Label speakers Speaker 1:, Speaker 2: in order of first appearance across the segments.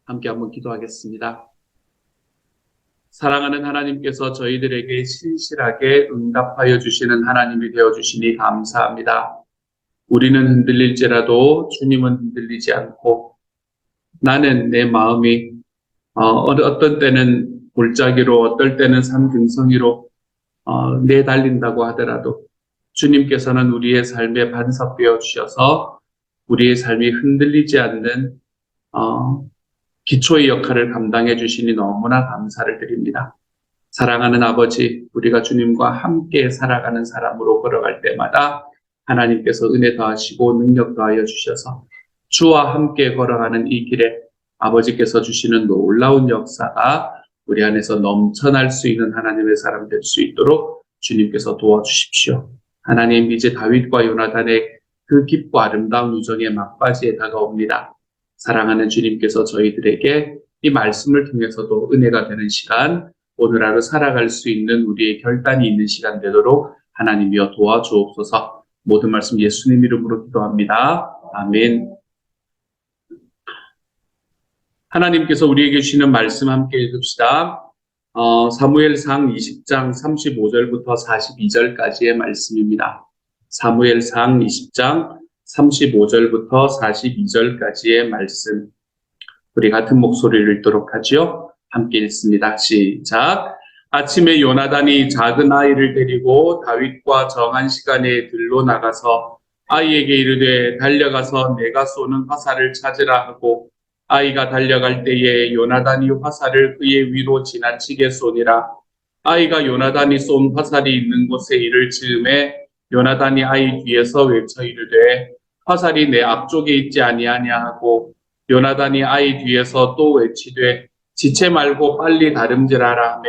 Speaker 1: 함께 한번 기도하겠습니다. 사랑하는 하나님께서 저희들에게 신실하게 응답하여 주시는 하나님이 되어주시니 감사합니다. 우리는 흔들릴지라도 주님은 흔들리지 않고, 나는 내 마음이 어떤 때는 골짜기로, 어떨 때는 산등성이로 내달린다고 하더라도 주님께서는 우리의 삶에 반석되어 주셔서 우리의 삶이 흔들리지 않는 기초의 역할을 감당해 주시니 너무나 감사를 드립니다. 사랑하는 아버지, 우리가 주님과 함께 살아가는 사람으로 걸어갈 때마다 하나님께서 은혜 더하시고 능력 더하여 주셔서 주와 함께 걸어가는 이 길에 아버지께서 주시는 놀라운 역사가 우리 안에서 넘쳐날 수 있는 하나님의 사람 될 수 있도록 주님께서 도와주십시오. 하나님, 이제 다윗과 요나단의 그 깊고 아름다운 우정의 막바지에 다가옵니다. 사랑하는 주님께서 저희들에게 이 말씀을 통해서도 은혜가 되는 시간, 오늘 하루 살아갈 수 있는 우리의 결단이 있는 시간 되도록 하나님이여 도와주옵소서. 모든 말씀 예수님 이름으로 기도합니다. 아멘. 하나님께서 우리에게 주시는 말씀 함께 읽읍시다. 사무엘상 20장 35절부터 42절까지의 말씀입니다. 사무엘상 20장 35절부터 42절까지의 말씀. 우리 같은 목소리를 읽도록 하지요. 함께 읽습니다. 시작. 아침에 요나단이 작은 아이를 데리고 다윗과 정한 시간에 들로 나가서 아이에게 이르되 달려가서 내가 쏘는 화살을 찾으라 하고, 아이가 달려갈 때에 요나단이 화살을 그의 위로 지나치게 쏘니라. 아이가 요나단이 쏜 화살이 있는 곳에 이를 즈음에 요나단이 아이 뒤에서 외쳐 이르되 화살이 내 앞쪽에 있지 아니하냐 하고, 요나단이 아이 뒤에서 또 외치되 지체 말고 빨리 다름질하라 하며,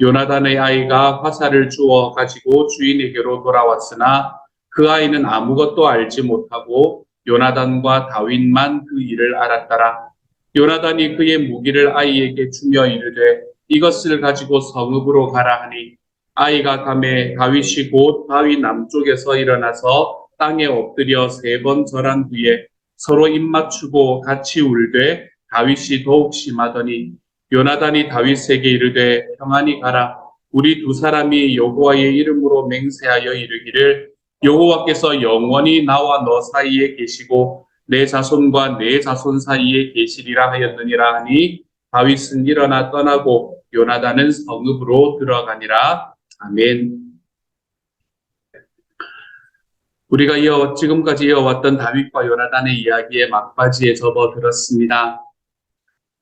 Speaker 1: 요나단의 아이가 화살을 주워 가지고 주인에게로 돌아왔으나 그 아이는 아무것도 알지 못하고 요나단과 다윗만 그 일을 알았더라. 요나단이 그의 무기를 아이에게 주며 이르되 이것을 가지고 성읍으로 가라 하니, 아이가 가매 다윗이 곧 바위 남쪽에서 일어나서 땅에 엎드려 3번 절한 후에 서로 입맞추고 같이 울되 다윗이 더욱 심하더니, 요나단이 다윗에게 이르되 평안히 가라. 우리 두 사람이 여호와의 이름으로 맹세하여 이르기를 여호와께서 영원히 나와 너 사이에 계시고 내 자손과 내 자손 사이에 계시리라 하였느니라 하니, 다윗은 일어나 떠나고 요나단은 성읍으로 들어가니라. 아멘. 우리가 지금까지 이어왔던 다윗과 요나단의 이야기의 막바지에 접어들었습니다.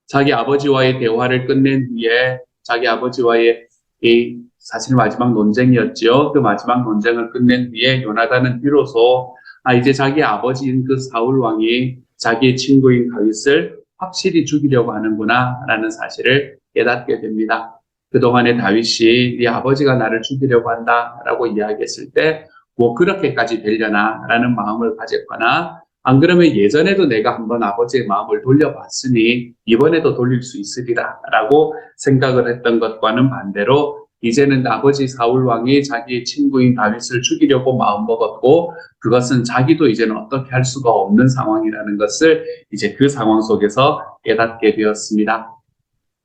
Speaker 1: 자기 아버지와의 대화를 끝낸 후에 자기 아버지와의 사실 마지막 논쟁이었죠. 그 마지막 논쟁을 끝낸 후에 요나단은 비로소 이제 자기 아버지인 그 사울 왕이 자기의 친구인 다윗을 확실히 죽이려고 하는구나 라는 사실을 깨닫게 됩니다. 그동안에 다윗이 네 아버지가 나를 죽이려고 한다 라고 이야기했을 때 뭐 그렇게까지 되려나 라는 마음을 가졌거나, 안 그러면 예전에도 내가 한번 아버지의 마음을 돌려봤으니 이번에도 돌릴 수 있으리라 라고 생각을 했던 것과는 반대로, 이제는 아버지 사울 왕이 자기의 친구인 다윗을 죽이려고 마음먹었고, 그것은 자기도 이제는 어떻게 할 수가 없는 상황이라는 것을 이제 그 상황 속에서 깨닫게 되었습니다.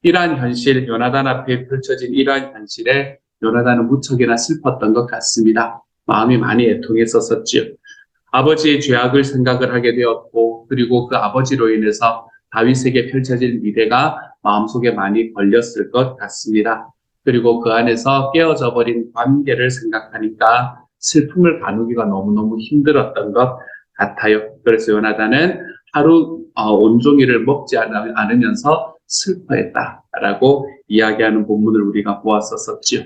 Speaker 1: 이러한 현실, 요나단 앞에 펼쳐진 이러한 현실에 요나단은 무척이나 슬펐던 것 같습니다. 마음이 많이 애통했었지요. 아버지의 죄악을 생각을 하게 되었고, 그리고 그 아버지로 인해서 다윗에게 펼쳐질 미래가 마음속에 많이 걸렸을 것 같습니다. 그리고 그 안에서 깨어져 버린 관계를 생각하니까 슬픔을 가누기가 너무너무 힘들었던 것 같아요. 그래서 요나단은 하루 온종일을 먹지 않으면서 슬퍼했다라고 이야기하는 본문을 우리가 보았었지요.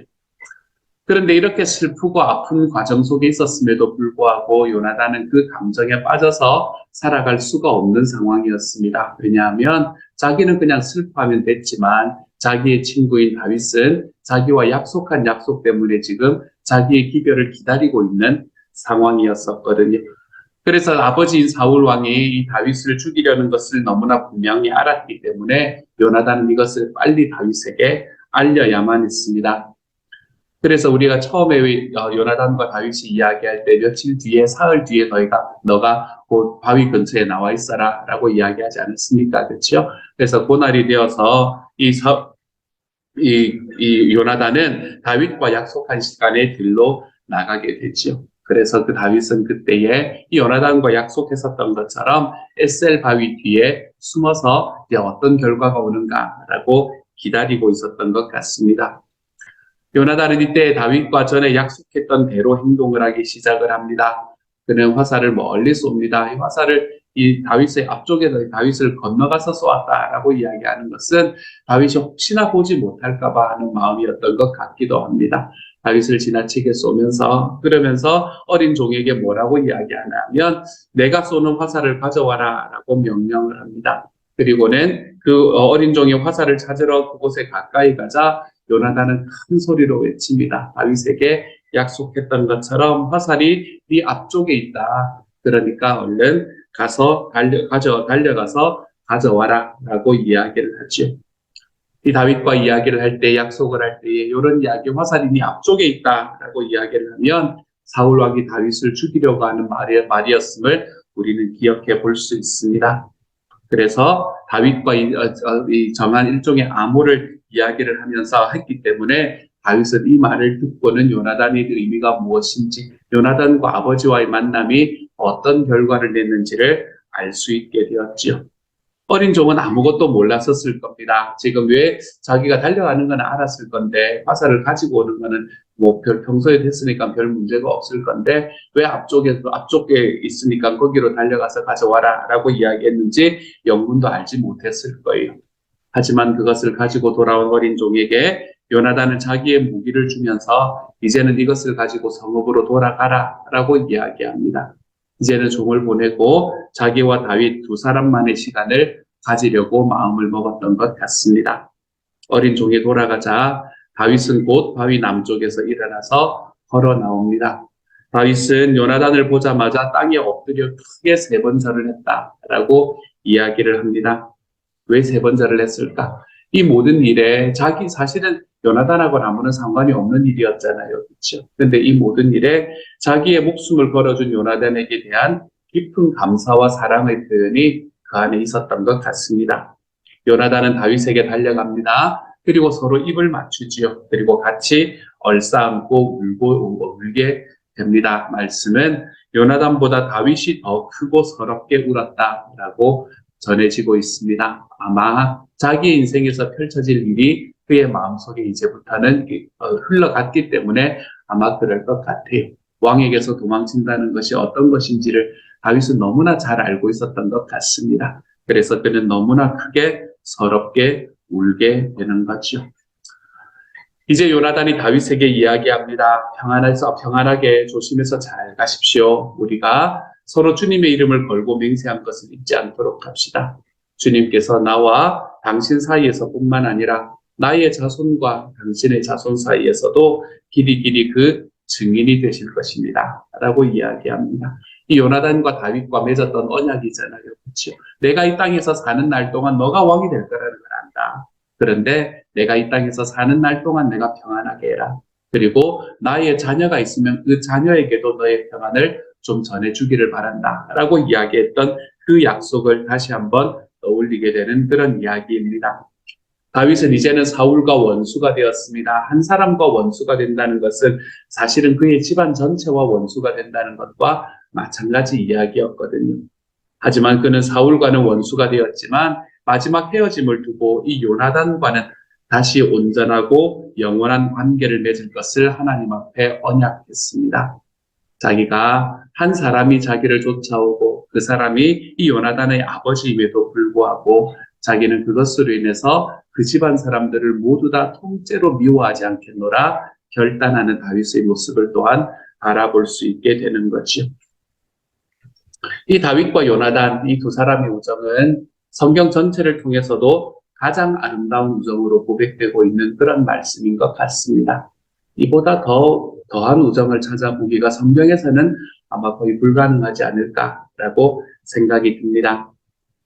Speaker 1: 그런데 이렇게 슬프고 아픈 과정 속에 있었음에도 불구하고 요나단은 그 감정에 빠져서 살아갈 수가 없는 상황이었습니다. 왜냐하면 자기는 그냥 슬퍼하면 됐지만 자기의 친구인 다윗은 자기와 약속한 약속 때문에 지금 자기의 기별을 기다리고 있는 상황이었었거든요. 그래서 아버지인 사울 왕이 이 다윗을 죽이려는 것을 너무나 분명히 알았기 때문에 요나단은 이것을 빨리 다윗에게 알려야만 했습니다. 그래서 우리가 처음에 요나단과 다윗이 이야기할 때 며칠 뒤에 사흘 뒤에 너가 곧 바위 근처에 나와 있어라라고 이야기하지 않았습니까? 그렇죠? 그래서 그날이 되어서 이 요나단은 다윗과 약속한 시간에 들로 나가게 되죠. 그래서 그 다윗은 그때에 이 요나단과 약속했었던 것처럼 에셀 바위 뒤에 숨어서 이제 어떤 결과가 오는가라고 기다리고 있었던 것 같습니다. 요나단은 이때 다윗과 전에 약속했던 대로 행동을 하기 시작을 합니다. 그는 화살을 멀리 쏩니다. 이 화살을 이 다윗의 앞쪽에서 다윗을 건너가서 쏘았다라고 이야기하는 것은 다윗이 혹시나 보지 못할까봐 하는 마음이었던 것 같기도 합니다. 다윗을 지나치게 쏘면서 그러면서 어린 종에게 뭐라고 이야기하냐면 내가 쏘는 화살을 가져와라라고 명령을 합니다. 그리고는 그 어린 종이 화살을 찾으러 그곳에 가까이 가자 요나단은 큰 소리로 외칩니다. 다윗에게 약속했던 것처럼 화살이 네 앞쪽에 있다. 그러니까 얼른 달려가서 가져와라 라고 이야기를 하죠. 이 다윗과 이야기를 할 때, 약속을 할 때에 이런 이야기, 화살이 네 앞쪽에 있다 라고 이야기를 하면 사울 왕이 다윗을 죽이려고 하는 말이었음을 우리는 기억해 볼 수 있습니다. 그래서 다윗과 이 정한 일종의 암호를 이야기를 하면서 했기 때문에 다윗은 이 말을 듣고는 요나단의 의미가 무엇인지, 요나단과 아버지와의 만남이 어떤 결과를 냈는지를 알 수 있게 되었지요. 어린 종은 아무것도 몰랐었을 겁니다. 지금 왜 자기가 달려가는 건 알았을 건데 화살을 가지고 오는 거는 뭐 평소에 됐으니까 별 문제가 없을 건데 왜 앞쪽에 있으니까 거기로 달려가서 가져와라라고 이야기했는지 영문도 알지 못했을 거예요. 하지만 그것을 가지고 돌아온 어린 종에게 요나단은 자기의 무기를 주면서 이제는 이것을 가지고 성읍으로 돌아가라라고 이야기합니다. 이제는 종을 보내고 자기와 다윗 두 사람만의 시간을 가지려고 마음을 먹었던 것 같습니다. 어린 종이 돌아가자 다윗은 곧 바위 남쪽에서 일어나서 걸어 나옵니다. 다윗은 요나단을 보자마자 땅에 엎드려 크게 3번 절을 했다라고 이야기를 합니다. 왜 3번 절을 했을까? 이 모든 일에 사실은 요나단하고는 아무런 상관이 없는 일이었잖아요. 그렇죠? 근데 이 모든 일에 자기의 목숨을 걸어준 요나단에게 대한 깊은 감사와 사랑의 표현이 그 안에 있었던 것 같습니다. 요나단은 다윗에게 달려갑니다. 그리고 서로 입을 맞추지요. 그리고 같이 얼싸안고 울게 됩니다. 말씀은 요나단보다 다윗이 더 크고 서럽게 울었다라고 전해지고 있습니다. 아마 자기 인생에서 펼쳐질 일이 그의 마음속에 이제부터는 흘러갔기 때문에 아마 그럴 것 같아요. 왕에게서 도망친다는 것이 어떤 것인지를 다윗은 너무나 잘 알고 있었던 것 같습니다. 그래서 그는 너무나 크게 서럽게 울게 되는 거죠. 이제 요나단이 다윗에게 이야기합니다. 평안하게 조심해서 잘 가십시오. 우리가 서로 주님의 이름을 걸고 맹세한 것을 잊지 않도록 합시다. 주님께서 나와 당신 사이에서 뿐만 아니라 나의 자손과 당신의 자손 사이에서도 길이 그 증인이 되실 것입니다. 라고 이야기합니다. 이 요나단과 다윗과 맺었던 언약이잖아요. 그렇죠? 내가 이 땅에서 사는 날 동안 너가 왕이 될 거라는 걸 안다. 그런데 내가 이 땅에서 사는 날 동안 내가 평안하게 해라. 그리고 나의 자녀가 있으면 그 자녀에게도 너의 평안을 좀 전해주기를 바란다. 라고 이야기했던 그 약속을 다시 한번 떠올리게 되는 그런 이야기입니다. 다윗은 이제는 사울과 원수가 되었습니다. 한 사람과 원수가 된다는 것은 사실은 그의 집안 전체와 원수가 된다는 것과 마찬가지 이야기였거든요. 하지만 그는 사울과는 원수가 되었지만 마지막 헤어짐을 두고 이 요나단과는 다시 온전하고 영원한 관계를 맺을 것을 하나님 앞에 언약했습니다. 자기가 한 사람이 자기를 쫓아오고 그 사람이 이 요나단의 아버지임에도 불구하고 자기는 그것으로 인해서 그 집안 사람들을 모두 다 통째로 미워하지 않겠노라 결단하는 다윗의 모습을 또한 바라볼 수 있게 되는 거죠. 이 다윗과 요나단, 이 두 사람의 우정은 성경 전체를 통해서도 가장 아름다운 우정으로 고백되고 있는 그런 말씀인 것 같습니다. 이보다 더한 우정을 찾아보기가 성경에서는 아마 거의 불가능하지 않을까라고 생각이 듭니다.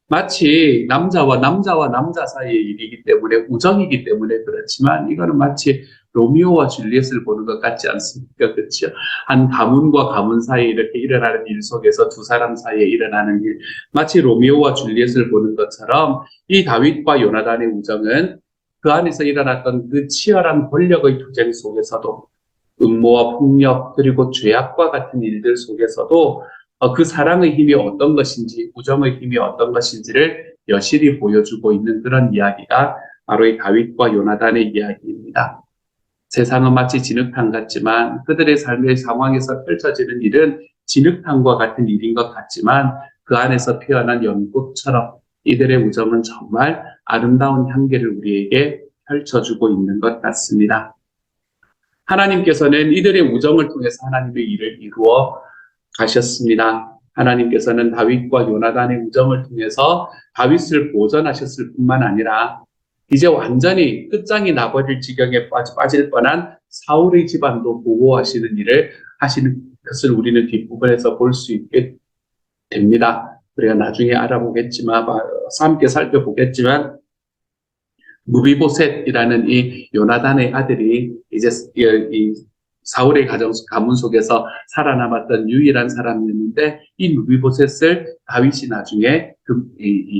Speaker 1: 마치 남자와 남자 사이의 일이기 때문에 우정이기 때문에 그렇지만 이거는 마치 로미오와 줄리엣을 보는 것 같지 않습니까? 그렇죠? 한 가문과 가문 사이에 이렇게 일어나는 일 속에서 두 사람 사이에 일어나는 일, 마치 로미오와 줄리엣을 보는 것처럼 이 다윗과 요나단의 우정은 그 안에서 일어났던 그 치열한 권력의 투쟁 속에서도 음모와 폭력 그리고 죄악과 같은 일들 속에서도 그 사랑의 힘이 어떤 것인지, 우정의 힘이 어떤 것인지를 여실히 보여주고 있는 그런 이야기가 바로 이 다윗과 요나단의 이야기입니다. 세상은 마치 진흙탕 같지만 그들의 삶의 상황에서 펼쳐지는 일은 진흙탕과 같은 일인 것 같지만 그 안에서 피어난 연꽃처럼 이들의 우정은 정말 아름다운 향기를 우리에게 펼쳐주고 있는 것 같습니다. 하나님께서는 이들의 우정을 통해서 하나님의 일을 이루어 가셨습니다. 하나님께서는 다윗과 요나단의 우정을 통해서 다윗을 보전하셨을 뿐만 아니라 이제 완전히 끝장이 나버릴 지경에 빠질 뻔한 사울의 집안도 보호하시는 일을 하시는 것을 우리는 뒷부분에서 볼 수 있게 됩니다. 우리가 나중에 알아보겠지만, 함께 살펴보겠지만, 무비보셋이라는 이 요나단의 아들이 이제 이 사울의 가문 속에서 살아남았던 유일한 사람이었는데 이 무비보셋을 다윗이 나중에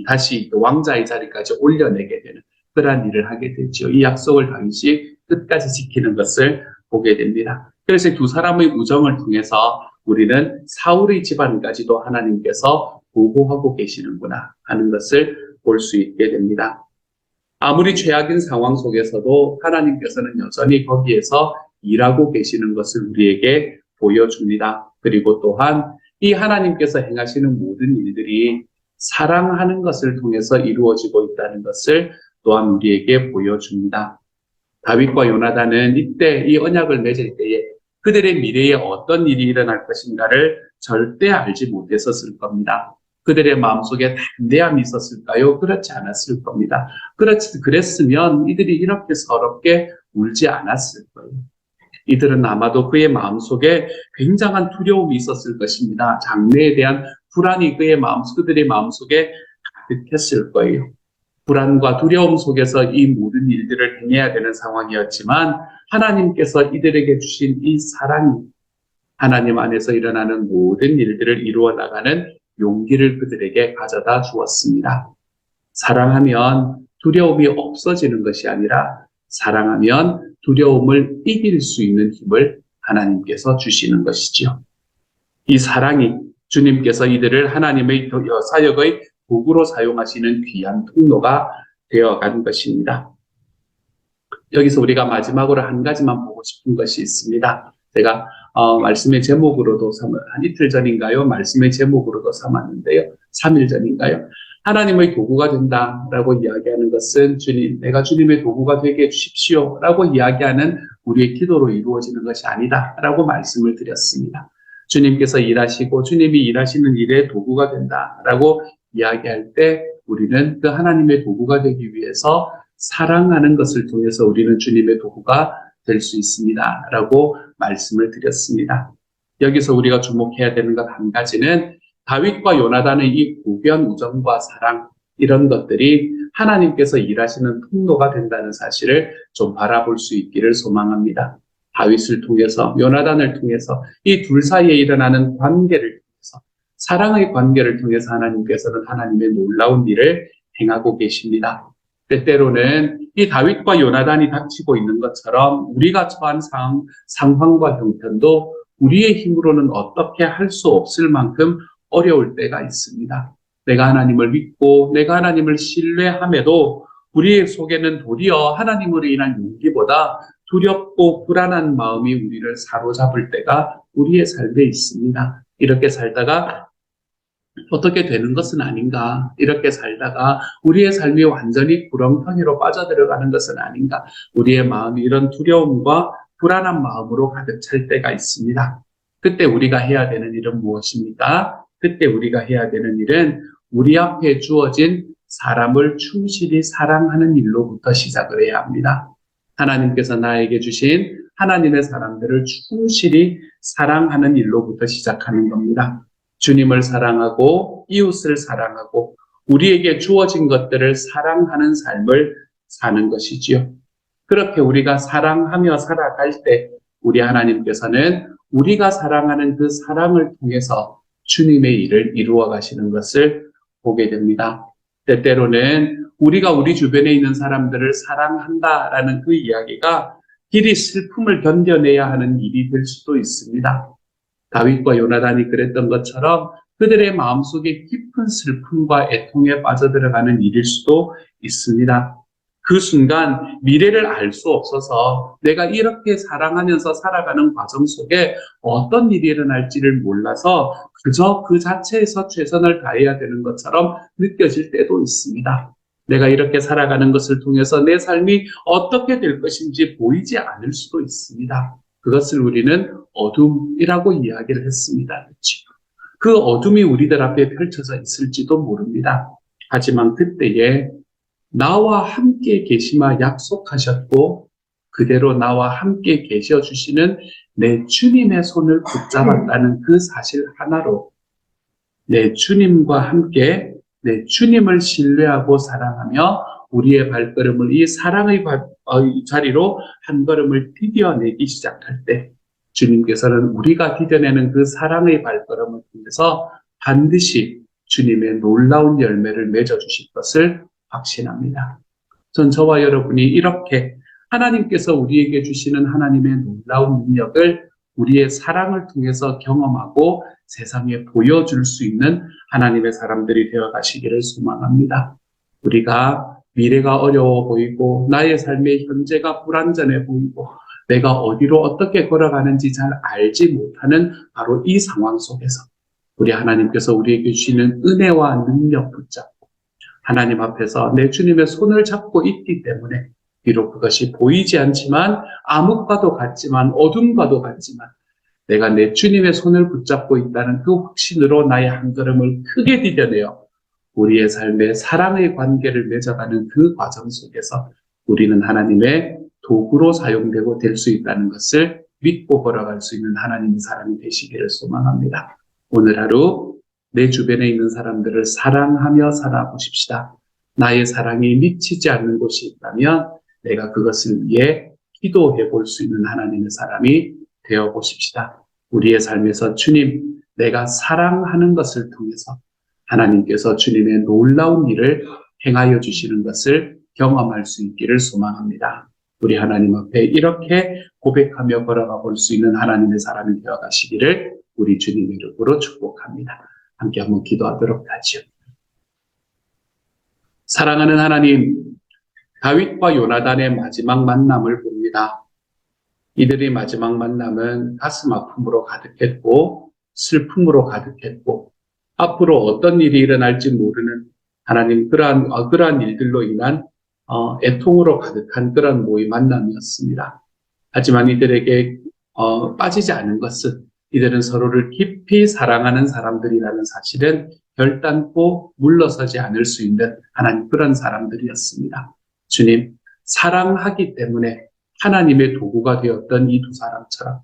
Speaker 1: 다시 왕자의 자리까지 올려내게 되는 그러한 일을 하게 되죠. 이 약속을 다윗이 끝까지 지키는 것을 보게 됩니다. 그래서 두 사람의 우정을 통해서 우리는 사울의 집안까지도 하나님께서 보호하고 계시는구나 하는 것을 볼 수 있게 됩니다. 아무리 최악인 상황 속에서도 하나님께서는 여전히 거기에서 일하고 계시는 것을 우리에게 보여줍니다. 그리고 또한 이 하나님께서 행하시는 모든 일들이 사랑하는 것을 통해서 이루어지고 있다는 것을 또한 우리에게 보여줍니다. 다윗과 요나단은 이때 이 언약을 맺을 때에 그들의 미래에 어떤 일이 일어날 것인가를 절대 알지 못했었을 겁니다. 그들의 마음속에 담대함이 있었을까요? 그렇지 않았을 겁니다. 그랬으면 이들이 이렇게 서럽게 울지 않았을 거예요. 이들은 아마도 그의 마음속에 굉장한 두려움이 있었을 것입니다. 장래에 대한 불안이 그들의 마음속에 가득했을 거예요. 불안과 두려움 속에서 이 모든 일들을 행해야 되는 상황이었지만 하나님께서 이들에게 주신 이 사랑이 하나님 안에서 일어나는 모든 일들을 이루어 나가는 용기를 그들에게 가져다 주었습니다. 사랑하면 두려움이 없어지는 것이 아니라 사랑하면 두려움을 이길 수 있는 힘을 하나님께서 주시는 것이지요. 이 사랑이 주님께서 이들을 하나님의 사역의 도구로 사용하시는 귀한 통로가 되어간 것입니다. 여기서 우리가 마지막으로 한 가지만 보고 싶은 것이 있습니다. 제가 말씀의 제목으로도 한 이틀 전인가요? 말씀의 제목으로도 삼았는데요. 3일 전인가요? 하나님의 도구가 된다라고 이야기하는 것은 주님, 내가 주님의 도구가 되게 해주십시오 라고 이야기하는 우리의 기도로 이루어지는 것이 아니다라고 말씀을 드렸습니다. 주님께서 일하시고 주님이 일하시는 일에 도구가 된다라고 이야기할 때 우리는 그 하나님의 도구가 되기 위해서 사랑하는 것을 통해서 우리는 주님의 도구가 될 수 있습니다 라고 말씀을 드렸습니다. 여기서 우리가 주목해야 되는 것 한 가지는 다윗과 요나단의 이 고변 우정과 사랑 이런 것들이 하나님께서 일하시는 통로가 된다는 사실을 좀 바라볼 수 있기를 소망합니다. 다윗을 통해서 요나단을 통해서 이 둘 사이에 일어나는 관계를 통해서 사랑의 관계를 통해서 하나님께서는 하나님의 놀라운 일을 행하고 계십니다. 때때로는 이 다윗과 요나단이 닥치고 있는 것처럼 우리가 처한 상황과 형편도 우리의 힘으로는 어떻게 할 수 없을 만큼 어려울 때가 있습니다. 내가 하나님을 믿고 내가 하나님을 신뢰함에도 우리의 속에는 도리어 하나님으로 인한 용기보다 두렵고 불안한 마음이 우리를 사로잡을 때가 우리의 삶에 있습니다. 이렇게 살다가 어떻게 되는 것은 아닌가, 이렇게 살다가 우리의 삶이 완전히 구렁텅이로 빠져들어가는 것은 아닌가, 우리의 마음이 이런 두려움과 불안한 마음으로 가득 찰 때가 있습니다. 그때 우리가 해야 되는 일은 무엇입니까? 그때 우리가 해야 되는 일은 우리 앞에 주어진 사람을 충실히 사랑하는 일로부터 시작을 해야 합니다. 하나님께서 나에게 주신 하나님의 사람들을 충실히 사랑하는 일로부터 시작하는 겁니다. 주님을 사랑하고 이웃을 사랑하고 우리에게 주어진 것들을 사랑하는 삶을 사는 것이지요. 그렇게 우리가 사랑하며 살아갈 때 우리 하나님께서는 우리가 사랑하는 그 사랑을 통해서 주님의 일을 이루어 가시는 것을 보게 됩니다. 때때로는 우리가 우리 주변에 있는 사람들을 사랑한다라는 그 이야기가 길이 슬픔을 견뎌내야 하는 일이 될 수도 있습니다. 다윗과 요나단이 그랬던 것처럼 그들의 마음속에 깊은 슬픔과 애통에 빠져들어가는 일일 수도 있습니다. 그 순간 미래를 알 수 없어서 내가 이렇게 사랑하면서 살아가는 과정 속에 어떤 일이 일어날지를 몰라서 그저 그 자체에서 최선을 다해야 되는 것처럼 느껴질 때도 있습니다. 내가 이렇게 살아가는 것을 통해서 내 삶이 어떻게 될 것인지 보이지 않을 수도 있습니다. 그것을 우리는 어둠이라고 이야기를 했습니다. 그렇죠? 그 어둠이 우리들 앞에 펼쳐져 있을지도 모릅니다. 하지만 그때에 나와 함께 계시마 약속하셨고 그대로 나와 함께 계셔 주시는 내 주님의 손을 붙잡았다는 그 사실 하나로 내 주님과 함께 내 주님을 신뢰하고 사랑하며 우리의 발걸음을 이 사랑의 자리로 한 걸음을 디뎌내기 시작할 때 주님께서는 우리가 디뎌내는 그 사랑의 발걸음을 통해서 반드시 주님의 놀라운 열매를 맺어주실 것을 확신합니다. 전 저와 여러분이 이렇게 하나님께서 우리에게 주시는 하나님의 놀라운 능력을 우리의 사랑을 통해서 경험하고 세상에 보여줄 수 있는 하나님의 사람들이 되어 가시기를 소망합니다. 우리가 미래가 어려워 보이고 나의 삶의 현재가 불안전해 보이고 내가 어디로 어떻게 걸어가는지 잘 알지 못하는 바로 이 상황 속에서 우리 하나님께서 우리에게 주시는 은혜와 능력 붙잡고 하나님 앞에서 내 주님의 손을 잡고 있기 때문에 비록 그것이 보이지 않지만 암흑과도 같지만 어둠과도 같지만 내가 내 주님의 손을 붙잡고 있다는 그 확신으로 나의 한 걸음을 크게 디뎌내어 우리의 삶에 사랑의 관계를 맺어가는 그 과정 속에서 우리는 하나님의 도구로 사용되고 될 수 있다는 것을 믿고 걸어갈 수 있는 하나님의 사람이 되시기를 소망합니다. 오늘 하루 내 주변에 있는 사람들을 사랑하며 살아보십시다. 나의 사랑이 미치지 않는 곳이 있다면 내가 그것을 위해 기도해 볼 수 있는 하나님의 사람이 되어 보십시다. 우리의 삶에서 주님, 내가 사랑하는 것을 통해서 하나님께서 주님의 놀라운 일을 행하여 주시는 것을 경험할 수 있기를 소망합니다. 우리 하나님 앞에 이렇게 고백하며 걸어가 볼 수 있는 하나님의 사람이 되어 가시기를 우리 주님의 이름으로 축복합니다. 함께 한번 기도하도록 하죠. 사랑하는 하나님, 다윗과 요나단의 마지막 만남을 봅니다. 이들의 마지막 만남은 가슴 아픔으로 가득했고 슬픔으로 가득했고 앞으로 어떤 일이 일어날지 모르는 하나님 그러한 일들로 인한 애통으로 가득한 그런 만남이었습니다. 하지만 이들에게 빠지지 않은 것은 이들은 서로를 깊이 사랑하는 사람들이라는 사실은 결단코 물러서지 않을 수 있는 하나님 그런 사람들이었습니다. 주님, 사랑하기 때문에 하나님의 도구가 되었던 이 두 사람처럼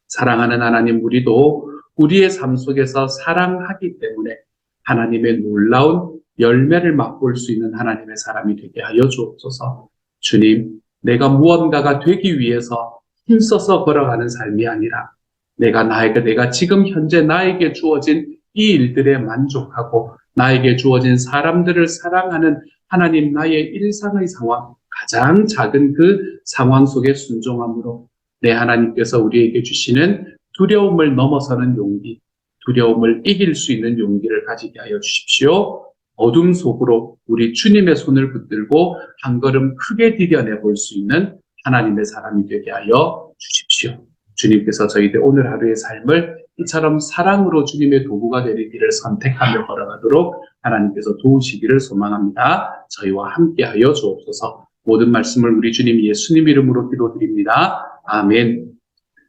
Speaker 1: 사랑하는 하나님 우리도 우리의 삶 속에서 사랑하기 때문에 하나님의 놀라운 열매를 맛볼 수 있는 하나님의 사람이 되게 하여 주옵소서. 주님, 내가 무언가가 되기 위해서 힘써서 걸어가는 삶이 아니라 내가 지금 현재 나에게 주어진 이 일들에 만족하고 나에게 주어진 사람들을 사랑하는 하나님 나의 일상의 상황, 가장 작은 그 상황 속에 순종함으로 내 하나님께서 우리에게 주시는 두려움을 넘어서는 용기, 두려움을 이길 수 있는 용기를 가지게 하여 주십시오. 어둠 속으로 우리 주님의 손을 붙들고 한 걸음 크게 디뎌내 볼 수 있는 하나님의 사람이 되게 하여 주십시오. 주님께서 저희들 오늘 하루의 삶을 이처럼 사랑으로 주님의 도구가 되는 길을 선택하며 걸어가도록 하나님께서 도우시기를 소망합니다. 저희와 함께하여 주옵소서. 모든 말씀을 우리 주님 예수님 이름으로 기도드립니다. 아멘.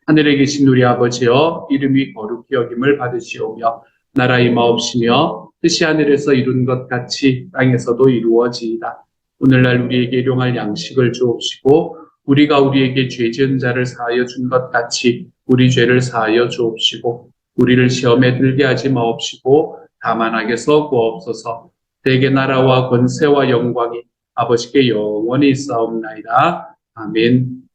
Speaker 1: 하늘에 계신 우리 아버지여, 이름이 거룩히 여김을 받으시오며 나라 임하옵시며 뜻이 하늘에서 이룬 것 같이 땅에서도 이루어지이다. 오늘날 우리에게 일용할 양식을 주옵시고 우리가 우리에게 죄 지은 자를 사하여 준 것 같이 우리 죄를 사하여 주옵시고 우리를 시험에 들게 하지 마옵시고 다만 악에서 구하옵소서. 대개 나라와 권세와 영광이 아버지께 영원히 있사옵나이다. 아멘.